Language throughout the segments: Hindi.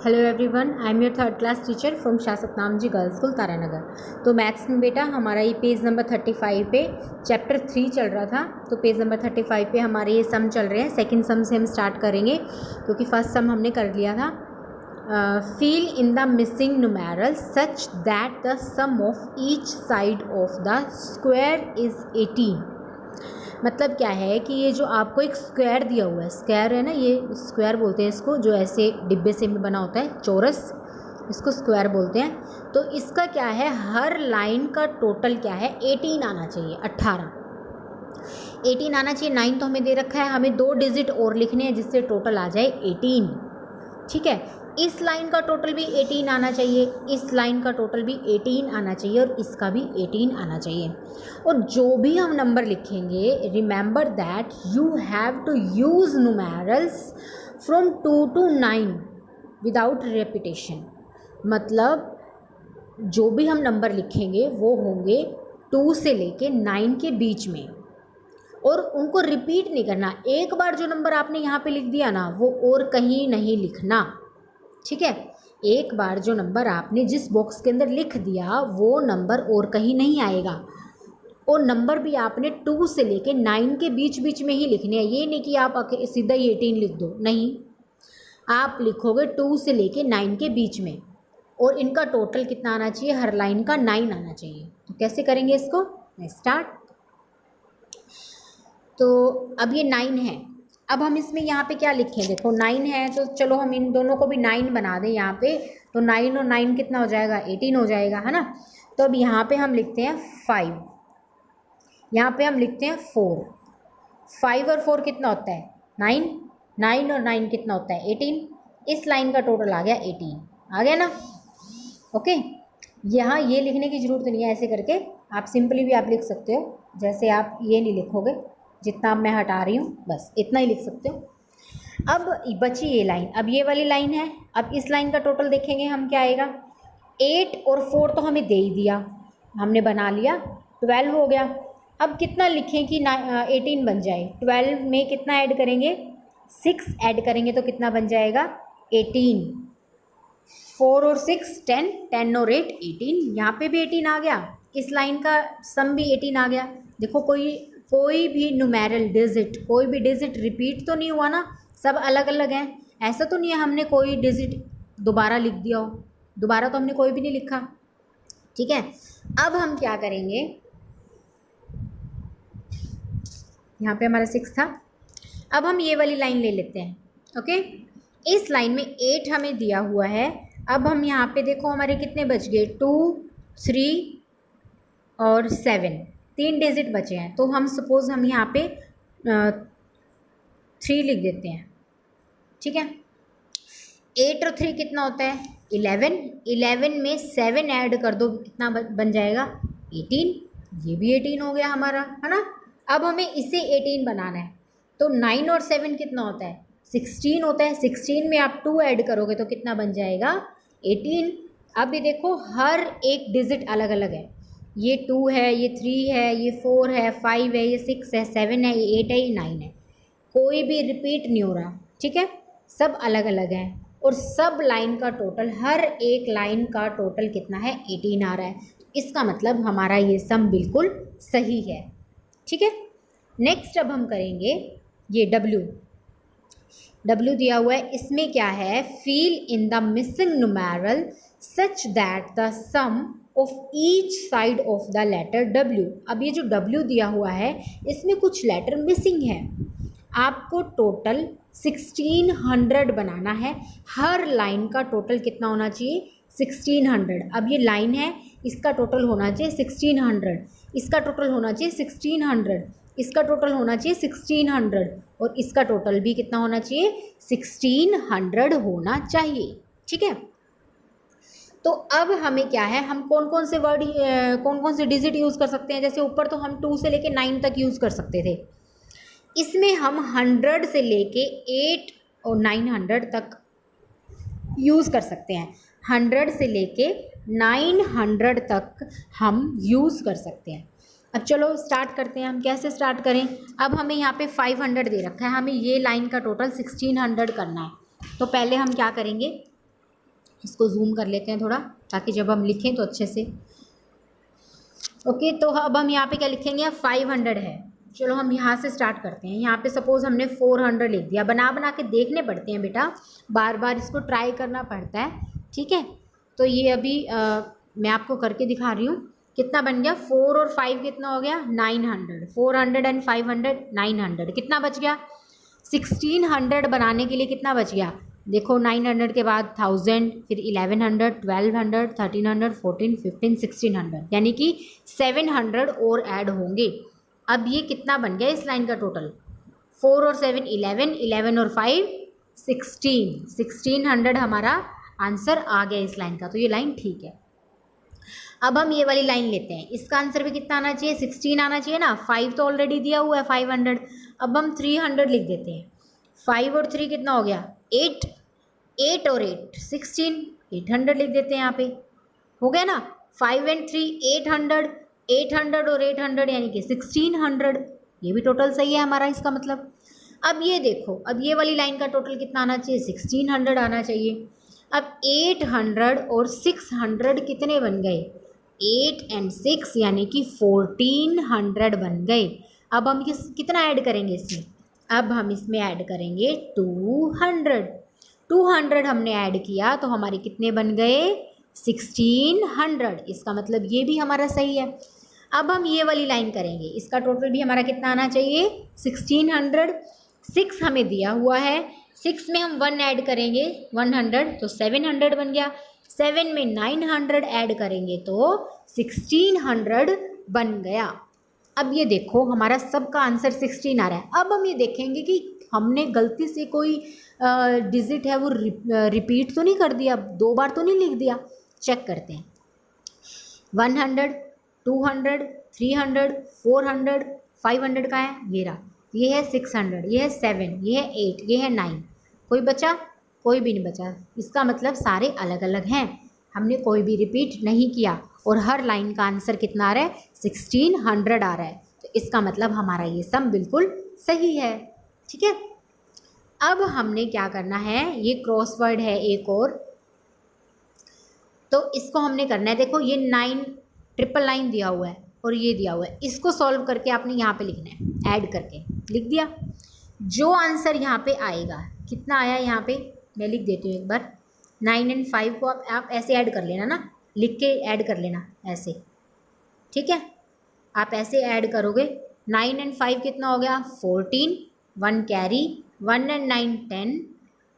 Hello everyone, I am your third class teacher from Shah Satnam ji girls school Taranagar. तो मैथ्स में बेटा हमारा ये पेज नंबर 35 पे चैप्टर 3 चल रहा था। तो पेज नंबर 35 पे हमारे ये सम चल रहे हैं। सेकंड सम से हम स्टार्ट करेंगे क्योंकि फर्स्ट सम हमने कर लिया था। Fill in the missing numeral such that the sum of each side of the square is 18। मतलब क्या है कि ये जो आपको एक स्क्वायर दिया हुआ है, स्क्वायर है ना, ये स्क्वायर बोलते हैं इसको, जो ऐसे डिब्बे से में बना होता है, चौरस, इसको स्क्वायर बोलते हैं। तो इसका क्या है, हर लाइन का टोटल क्या है, 18 आना चाहिए, 18 आना चाहिए। 9 तो हमें दे रखा है, हमें 2 डिजिट और लिखने हैं जिससे टोटल आ जाए 18। ठीक है, इस लाइन का टोटल भी 18 आना चाहिए, इस लाइन का टोटल भी 18 आना चाहिए और इसका भी 18 आना चाहिए। और जो भी हम नंबर लिखेंगे, remember that you have to use numerals from 2 to 9 without repetition. मतलब जो भी हम नंबर लिखेंगे वो होंगे 2 से लेके 9 के बीच में, और उनको रिपीट नहीं करना। एक बार जो नंबर आपने यहाँ पे लिख दिया ना, वो और कहीं नहीं लिखना। ठीक है, एक बार जो नंबर आपने जिस बॉक्स के अंदर लिख दिया वो नंबर और कहीं नहीं आएगा। और नंबर भी आपने 2 से लेके 9 के बीच बीच में ही लिखने हैं। ये नहीं कि आप सीधा ही 18 लिख दो, नहीं, आप लिखोगे 2 से लेके 9 के बीच में, और इनका टोटल कितना आना चाहिए, हर लाइन का 9 आना चाहिए। तो कैसे करेंगे इसको, स्टार्ट। तो अब ये 9 है, अब हम इसमें यहाँ पे क्या लिखें, देखो 9 है तो चलो हम इन दोनों को भी 9 बना दें यहाँ पे। तो 9 और 9 कितना हो जाएगा, 18 हो जाएगा, है ना। तो अब यहाँ पे हम लिखते हैं 5, यहाँ पे हम लिखते हैं 4। 5 और 4 कितना होता है, 9। 9 और 9 कितना होता है, 18। इस लाइन का टोटल आ गया 18, आ गया ना। ओके, यहाँ ये लिखने की ज़रूरत नहीं है, ऐसे करके आप सिंपली भी आप लिख सकते हो। जैसे आप ये नहीं लिखोगे, जितना मैं हटा रही हूँ बस इतना ही लिख सकते हो। अब बची ये लाइन, अब ये वाली लाइन है। अब इस लाइन का टोटल देखेंगे हम, क्या आएगा, 8 और 4 तो हमें दे ही दिया, हमने बना लिया, 12 हो गया। अब कितना लिखें कि 18 बन जाए, 12 में कितना ऐड करेंगे, 6 ऐड करेंगे तो कितना बन जाएगा, 18। 4 और 6 10, 10 और 8 18, यहाँ पे भी 18 आ गया, इस लाइन का सम भी 18 आ गया। देखो कोई भी न्यूमेरल डिजिट, कोई भी डिजिट रिपीट तो नहीं हुआ ना, सब अलग अलग हैं। ऐसा तो नहीं है हमने कोई डिजिट दोबारा लिख दिया हो, दोबारा तो हमने कोई भी नहीं लिखा। ठीक है, अब हम क्या करेंगे, यहाँ पे हमारा 6 था, अब हम ये वाली लाइन ले लेते हैं। ओके, इस लाइन में 8 हमें दिया हुआ है। अब हम यहाँ पे देखो हमारे कितने बच गए, 2 3 और 7, 3 डिजिट बचे हैं। तो हम सपोज़ हम यहाँ पे 3 लिख देते हैं। ठीक है, 8 और 3 कितना होता है, 11। 11 में 7 ऐड कर दो, कितना बन जाएगा, 18। ये भी 18 हो गया हमारा, है ना। अब हमें इसे 18 बनाना है। तो 9 और 7 कितना होता है, 16 होता है। 16 में आप 2 ऐड करोगे तो कितना बन जाएगा, 18। अब ये देखो हर एक डिजिट अलग अलग है, ये 2 है, ये 3 है, ये 4 है, 5 है, ये 6 है, 7 है, ये 8 है, ये 9 है। कोई भी रिपीट नहीं हो रहा। ठीक है, सब अलग अलग हैं, और सब लाइन का टोटल, हर एक लाइन का टोटल कितना है, 18 आ रहा है। इसका मतलब हमारा ये सम बिल्कुल सही है। ठीक है, नेक्स्ट अब हम करेंगे ये W दिया हुआ है, इसमें क्या है, fill in the missing numeral such that the sum of each side of the letter W। अब ये जो W दिया हुआ है इसमें कुछ लेटर मिसिंग है। आपको टोटल 1600 बनाना है, हर लाइन का टोटल कितना होना चाहिए, 1600। अब ये लाइन है, इसका टोटल होना चाहिए 1600, इसका टोटल होना चाहिए 1600, इसका टोटल होना चाहिए 1600, और इसका टोटल भी कितना होना चाहिए, 1600 होना चाहिए। ठीक है, तो अब हमें क्या है, हम कौन कौन से वर्ड, कौन कौन से डिजिट यूज़ कर सकते हैं। जैसे ऊपर तो हम 2 से लेके 9 तक यूज़ कर सकते थे, इसमें हम 100 से लेके 8 और 900 तक यूज़ कर सकते हैं। 100 से लेके 900 तक हम यूज़ कर सकते हैं। अब चलो स्टार्ट करते हैं, हम कैसे स्टार्ट करें। अब हमें यहाँ पे 500 दे रखा है, हमें ये लाइन का टोटल 1600 करना है। तो पहले हम क्या करेंगे, इसको जूम कर लेते हैं थोड़ा, ताकि जब हम लिखें तो अच्छे से। ओके, तो अब हम यहाँ पे क्या लिखेंगे, 500 है। चलो हम यहाँ से स्टार्ट करते हैं। यहाँ पे सपोज हमने 400 लिख दिया। बना बना के देखने पड़ते हैं बेटा, बार बार इसको ट्राई करना पड़ता है, ठीक है। तो ये अभी मैं आपको करके दिखा रही हूँ। कितना बन गया, 4 और 5 कितना हो गया, 900। 400 एंड 500 900, कितना बच गया, 1600 बनाने के लिए कितना बच गया, देखो 900 के बाद 1000, फिर 1100, 1200, 1300, 14, 15, 1600, यानी कि 700 और ऐड होंगे। अब ये कितना बन गया इस लाइन का टोटल, 4 और 7 11, 11 और 5 16, 1600 हमारा आंसर आ गया इस लाइन का। तो ये लाइन ठीक है। अब हम ये वाली लाइन लेते हैं, इसका आंसर भी कितना आना चाहिए, 16 आना चाहिए ना। 5 तो ऑलरेडी दिया हुआ है 500। अब हम 300 लिख देते हैं। 5 और 3 कितना हो गया, 8, 8 और 8 16, 800 लिख देते हैं यहाँ पे, हो गया ना। 5 एंड 3 800, 800 और 800 यानी कि 1600, ये भी टोटल सही है हमारा इसका मतलब। अब ये देखो, अब ये वाली लाइन का टोटल कितना आना चाहिए, 1600 आना चाहिए। अब 800 और 600 कितने बन गए, 8 एंड 6 यानी कि 1400 बन गए। अब हम कितना ऐड करेंगे इसमें, अब हम इसमें ऐड करेंगे 200। 200 हमने ऐड किया तो हमारे कितने बन गए, 1600। इसका मतलब ये भी हमारा सही है। अब हम ये वाली लाइन करेंगे, इसका टोटल भी हमारा कितना आना चाहिए, 1600। 6 हमें दिया हुआ है, 6 में हम 1 ऐड करेंगे 100, तो 700 बन गया। 7 में 900 ऐड करेंगे तो 1600 बन गया। अब ये देखो हमारा सबका आंसर 16 आ रहा है। अब हम ये देखेंगे कि हमने गलती से कोई डिजिट है वो रिपीट तो नहीं कर दिया, 2 बार तो नहीं लिख दिया। चेक करते हैं, 100, 200, 300, 400, 500 का है, ये रहा। ये है 600, ये है 7, ये है 8, ये है 9। कोई बचा, कोई भी नहीं बचा। इसका मतलब सारे अलग अलग हैं, हमने कोई भी रिपीट नहीं किया। और हर लाइन का आंसर कितना आ रहा है, 1600 आ रहा है। तो इसका मतलब हमारा ये सम बिल्कुल सही है, ठीक है। अब हमने क्या करना है, ये क्रॉसवर्ड है एक और, तो इसको हमने करना है। देखो ये 9 999 दिया हुआ है और ये दिया हुआ है, इसको सॉल्व करके आपने यहाँ पे लिखना है, ऐड करके लिख दिया। जो आंसर यहाँ पे आएगा, कितना आया यहाँ पे मैं लिख देती हूँ एक बार। 9 एंड 5 को आप ऐसे ऐड कर लेना ना, लिख के ऐड कर लेना ऐसे, ठीक है। आप ऐसे ऐड करोगे, 9 एंड 5 कितना हो गया, 14, 1 carry, 1 and 9 10,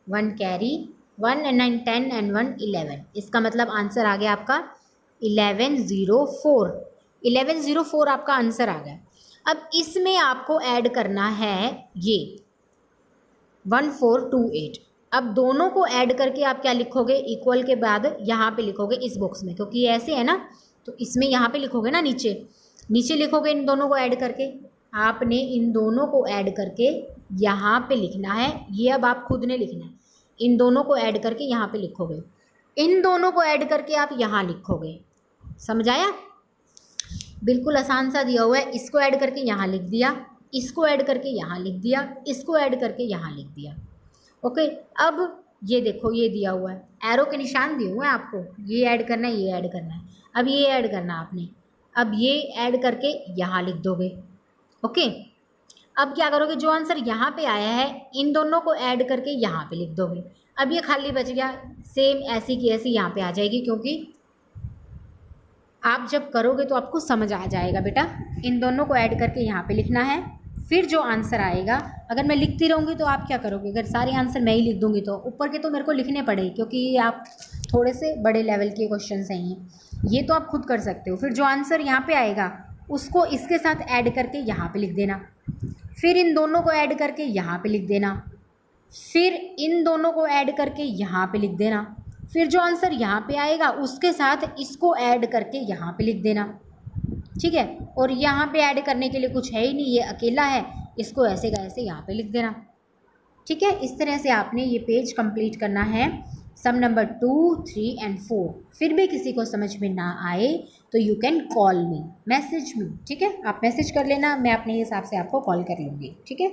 1 carry, 1 and 9 10 and 1 11। इसका मतलब आंसर आ गया आपका 1104। 1104 आपका आंसर आ गया। अब इसमें आपको ऐड करना है ये 1428। अब दोनों को ऐड करके आप क्या लिखोगे, इक्वल के बाद यहाँ पे लिखोगे इस बॉक्स में, क्योंकि ये ऐसे है ना, तो इसमें यहाँ पे लिखोगे ना, नीचे नीचे लिखोगे इन दोनों को ऐड करके। आपने इन दोनों को ऐड करके यहाँ पे लिखना है, ये अब आप खुद ने लिखना है। इन दोनों को ऐड करके यहाँ पे लिखोगे, इन दोनों को ऐड करके आप यहाँ लिखोगे। समझ आया, बिल्कुल आसान सा दिया हुआ है। इसको ऐड करके यहाँ लिख दिया, इसको ऐड करके यहाँ लिख दिया, इसको ऐड करके यहाँ लिख दिया। ओके, अब ये देखो ये दिया हुआ है, एरो के निशान दिए हुए हैं आपको, ये ऐड करना है, ये ऐड करना है। अब ये ऐड करना है आपने, अब ये ऐड करके यहाँ लिख दोगे। ओके, अब क्या करोगे, जो आंसर यहाँ पे आया है इन दोनों को ऐड करके यहाँ पे लिख दोगे। अब ये खाली बच गया, सेम ऐसी की ऐसी यहाँ पे आ जाएगी, क्योंकि आप जब करोगे तो आपको समझ आ जाएगा बेटा। इन दोनों को ऐड करके यहाँ पे लिखना है, फिर जो आंसर आएगा, अगर मैं लिखती रहूँगी तो आप क्या करोगे, अगर सारे आंसर मैं ही लिख दूँगी तो ऊपर के तो मेरे को लिखने पड़ेगी, क्योंकि ये आप थोड़े से बड़े लेवल के क्वेश्चन हैं ये तो आप खुद कर सकते हो। फिर जो आंसर यहाँ पे आएगा उसको इसके साथ ऐड करके यहाँ पे लिख देना, फिर इन दोनों को ऐड करके यहाँ पे लिख देना, फिर इन दोनों को ऐड करके यहाँ पे लिख देना, फिर जो आंसर यहाँ पे आएगा उसके साथ इसको ऐड करके यहाँ पे लिख देना, ठीक है। और यहाँ पे ऐड करने के लिए कुछ है ही नहीं, ये अकेला है, इसको ऐसे का ऐसे यहाँ पे लिख देना, ठीक है। इस तरह से आपने ये पेज कंप्लीट करना है, सम नंबर 2, 3 एंड 4। फिर भी किसी को समझ में ना आए तो you can call me, message me, ठीक है। आप मैसेज कर लेना, मैं अपने हिसाब से आपको कॉल कर लूँगी, ठीक है।